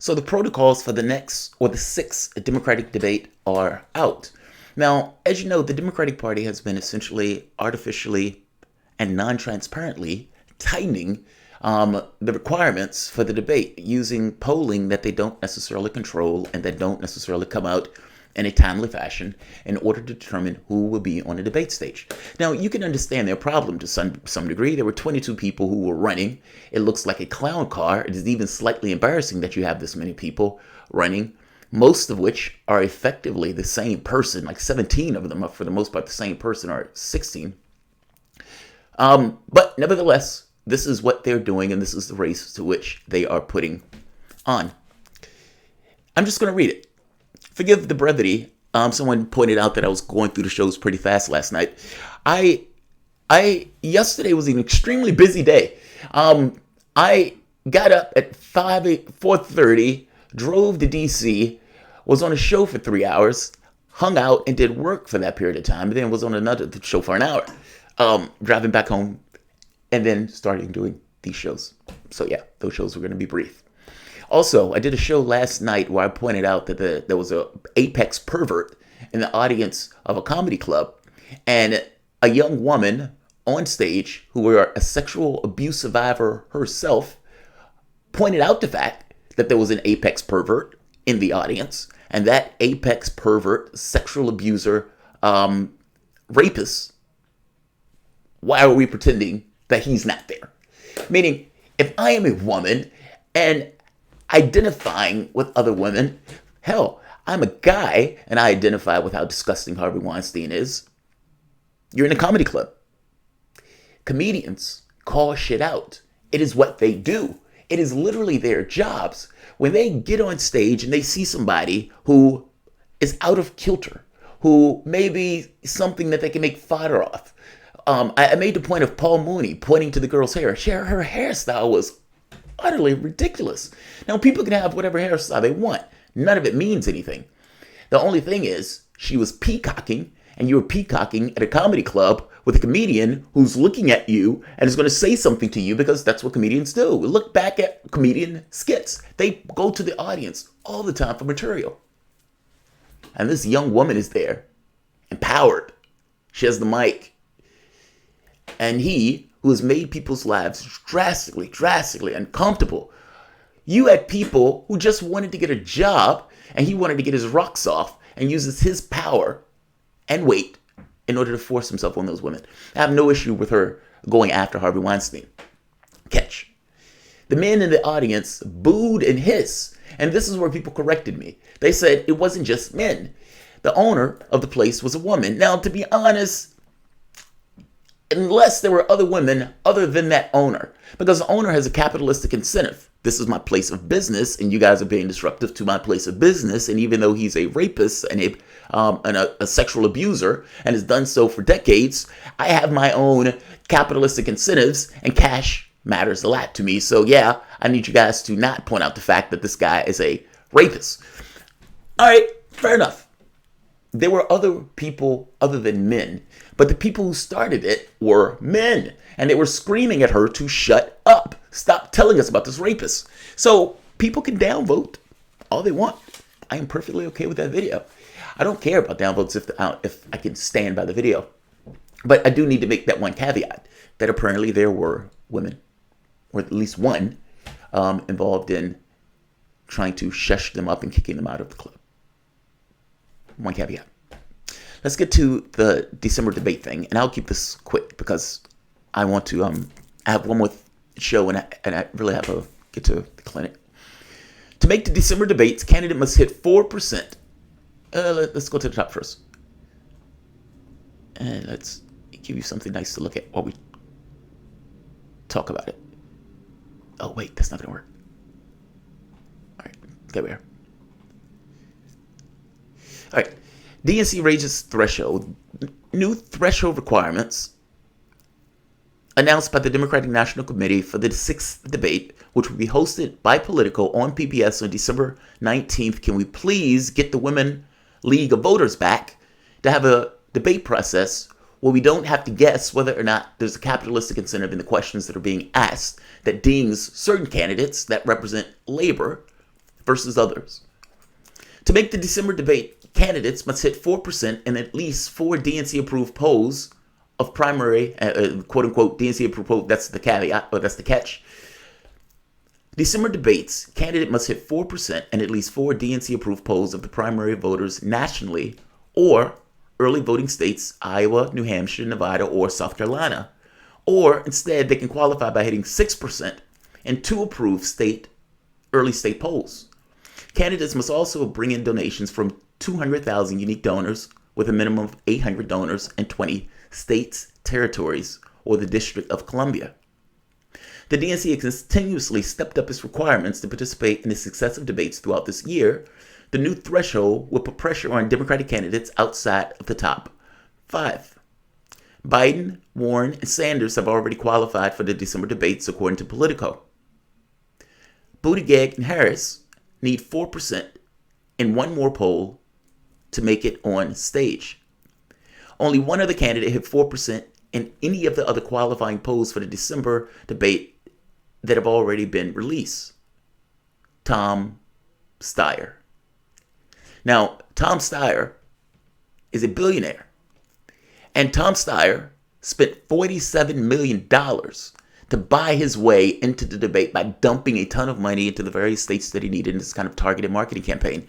So the protocols for the next or the sixth Democratic debate are out. Now, as you know, the Democratic Party has been essentially artificially and non-transparently tightening the requirements for the debate using polling that they don't necessarily control and that don't necessarily come out in a timely fashion in order to determine who will be on the debate stage. Now, you can understand their problem to some degree. There were 22 people who were running. It looks like a clown car. It is even slightly embarrassing that you have this many people running, most of which are effectively the same person. Like 17 of them are for the most part the same person, or 16. But nevertheless, this is what they're doing, and this is the race to which they are putting on. I'm just going to read it. Forgive the brevity. Someone pointed out that I was going through the shows pretty fast last night. Yesterday was an extremely busy day. I got up at 4:30, drove to DC, was on a show for 3 hours, hung out and did work for that period of time, and then was on another show for an hour, driving back home, and then starting doing these shows. So yeah, those shows were going to be brief. Also, I did a show last night where I pointed out that there was a apex pervert in the audience of a comedy club, and a young woman on stage who were a sexual abuse survivor herself pointed out the fact that there was an apex pervert in the audience, and that apex pervert, sexual abuser, rapist, why are we pretending that he's not there? Meaning, if I am a woman and identifying with other women, hell, I'm a guy and I identify with how disgusting Harvey Weinstein is, you're in a comedy club. Comedians call shit out. It is what they do. It is literally their jobs. When they get on stage and they see somebody who is out of kilter, who may be something that they can make fodder off. I made the point of Paul Mooney pointing to the girl's hair. Her hairstyle was utterly ridiculous. Now, people can have whatever hairstyle they want. None of it means anything. The only thing is, she was peacocking, and you were peacocking at a comedy club with a comedian who's looking at you and is going to say something to you, because that's what comedians do. Look back at comedian skits. They go to the audience all the time for material. And this young woman is there, empowered. She has the mic. And he, who has made people's lives drastically uncomfortable. You had people who just wanted to get a job, and he wanted to get his rocks off and uses his power and weight in order to force himself on those women. I have no issue with her going after Harvey Weinstein. Catch. The men in the audience booed and hissed, and this is where people corrected me. They said it wasn't just men. The owner of the place was a woman. Now, to be honest, unless there were other women other than that owner, because the owner has a capitalistic incentive. This is my place of business, and you guys are being disruptive to my place of business. And even though he's a rapist and a sexual abuser and has done so for decades, I have my own capitalistic incentives, and cash matters a lot to me. So yeah, I need you guys to not point out the fact that this guy is a rapist. All right, fair enough. There were other people other than men, but the people who started it were men, and they were screaming at her to shut up. Stop telling us about this rapist. So people can downvote all they want. I am perfectly okay with that video. I don't care about downvotes if I can stand by the video. But I do need to make that one caveat, that apparently there were women, or at least one, involved in trying to shush them up and kicking them out of the club. One caveat. Let's get to the December debate thing, and I'll keep this quick because I want to. I have one more show, and I really have to get to the clinic. To make the December debates, candidate must hit 4%. Let's go to the top first, and let's give you something nice to look at while we talk about it. Oh wait, that's not gonna work. All right, there we are. All right, DNC raises threshold. New threshold requirements announced by the Democratic National Committee for the sixth debate, which will be hosted by Politico on PBS on December 19th. Can we please get the Women League of Voters back to have a debate process where we don't have to guess whether or not there's a capitalistic incentive in the questions that are being asked that dings certain candidates that represent labor versus others. To make the December debate, candidates must hit 4% in at least 4 DNC-approved polls of primary, quote-unquote, DNC-approved polls. That's the caveat, or that's the catch. December debates, candidate must hit 4% in at least 4 DNC-approved polls of the primary voters nationally or early voting states, Iowa, New Hampshire, Nevada, or South Carolina. Or instead, they can qualify by hitting 6% in 2 approved early state polls. Candidates must also bring in donations from 200,000 unique donors with a minimum of 800 donors in 20 states, territories, or the District of Columbia. The DNC has continuously stepped up its requirements to participate in the successive debates throughout this year. The new threshold will put pressure on Democratic candidates outside of the top 5. Biden, Warren, and Sanders have already qualified for the December debates, according to Politico. Buttigieg and Harris need 4% in one more poll to make it on stage. Only one other candidate hit 4% in any of the other qualifying polls for the December debate that have already been released. Tom Steyer. Now, Tom Steyer is a billionaire. And Tom Steyer spent $47 million to buy his way into the debate by dumping a ton of money into the various states that he needed in this kind of targeted marketing campaign.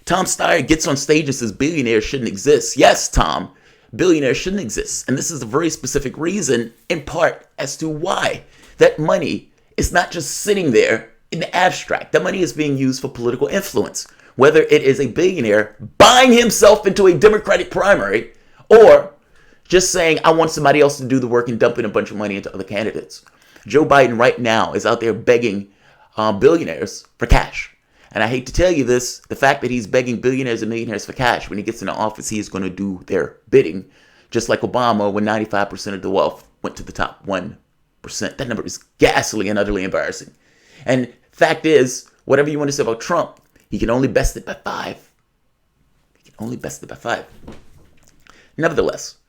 Tom Steyer gets on stage and says billionaires shouldn't exist. Yes, Tom, billionaires shouldn't exist. And this is a very specific reason, in part, as to why. That money is not just sitting there in the abstract. That money is being used for political influence. Whether it is a billionaire buying himself into a Democratic primary or just saying, I want somebody else to do the work and dumping a bunch of money into other candidates. Joe Biden right now is out there begging billionaires for cash. And I hate to tell you this, the fact that he's begging billionaires and millionaires for cash, when he gets into office, he is going to do their bidding. Just like Obama, when 95% of the wealth went to the top 1%. That number is ghastly and utterly embarrassing. And fact is, whatever you want to say about Trump, he can only best it by 5. He can only best it by 5. Nevertheless,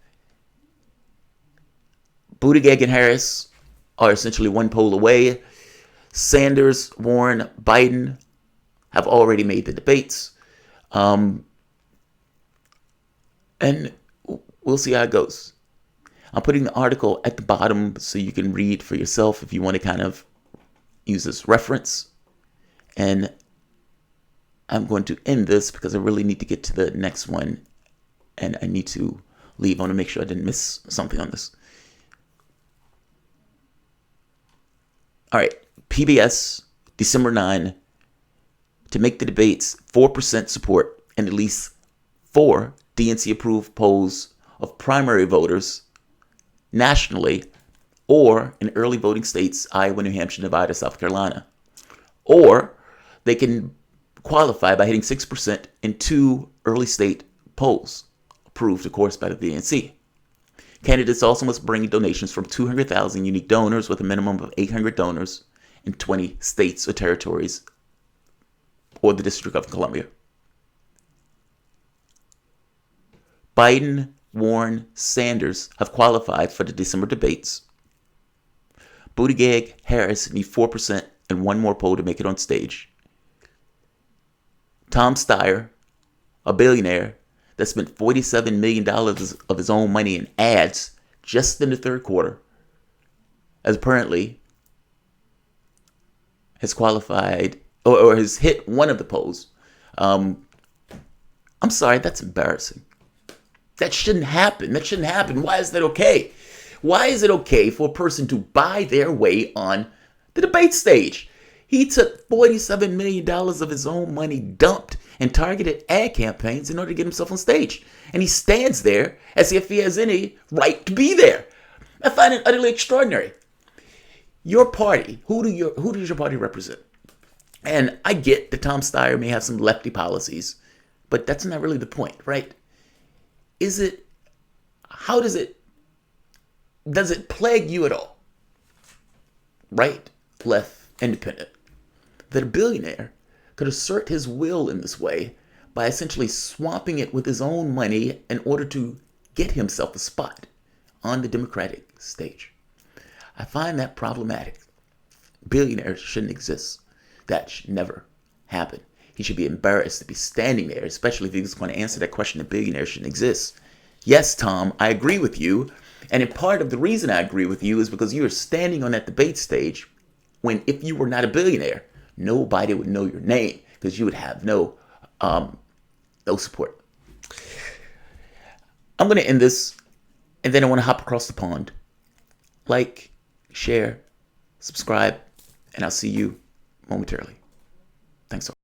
Buttigieg and Harris are essentially one poll away. Sanders, Warren, Biden have already made the debates. And we'll see how it goes. I'm putting the article at the bottom so you can read for yourself if you want to kind of use this reference. And I'm going to end this because I really need to get to the next one. And I need to leave. I want to make sure I didn't miss something on this. All right, PBS, December 9, to make the debates, 4% support in at least 4 DNC-approved polls of primary voters nationally or in early voting states, Iowa, New Hampshire, Nevada, South Carolina. Or they can qualify by hitting 6% in 2 early state polls, approved, of course, by the DNC. Candidates also must bring donations from 200,000 unique donors with a minimum of 800 donors in 20 states or territories or the District of Columbia. Biden, Warren, Sanders have qualified for the December debates. Buttigieg, Harris need 4% and one more poll to make it on stage. Tom Steyer, a billionaire that spent $47 million of his own money in ads just in the third quarter, as apparently has qualified or has hit one of the polls. I'm sorry, that's embarrassing. That shouldn't happen. That shouldn't happen. Why is that okay? Why is it okay for a person to buy their way on the debate stage? He took $47 million of his own money dumped in targeted ad campaigns in order to get himself on stage. And he stands there as if he has any right to be there. I find it utterly extraordinary. Your party, who does your party represent? And I get that Tom Steyer may have some lefty policies, but that's not really the point, right? Does it plague you at all? Right, left, independent, that a billionaire could assert his will in this way by essentially swamping it with his own money in order to get himself a spot on the Democratic stage. I find that problematic. Billionaires shouldn't exist. That should never happen. He should be embarrassed to be standing there, especially if he was going to answer that question that billionaires shouldn't exist. Yes, Tom, I agree with you. And in part of the reason I agree with you is because you are standing on that debate stage when, if you were not a billionaire, nobody would know your name because you would have no support. I'm going to end this, and then I want to hop across the pond. Like, share, subscribe, and I'll see you momentarily. Thanks so much.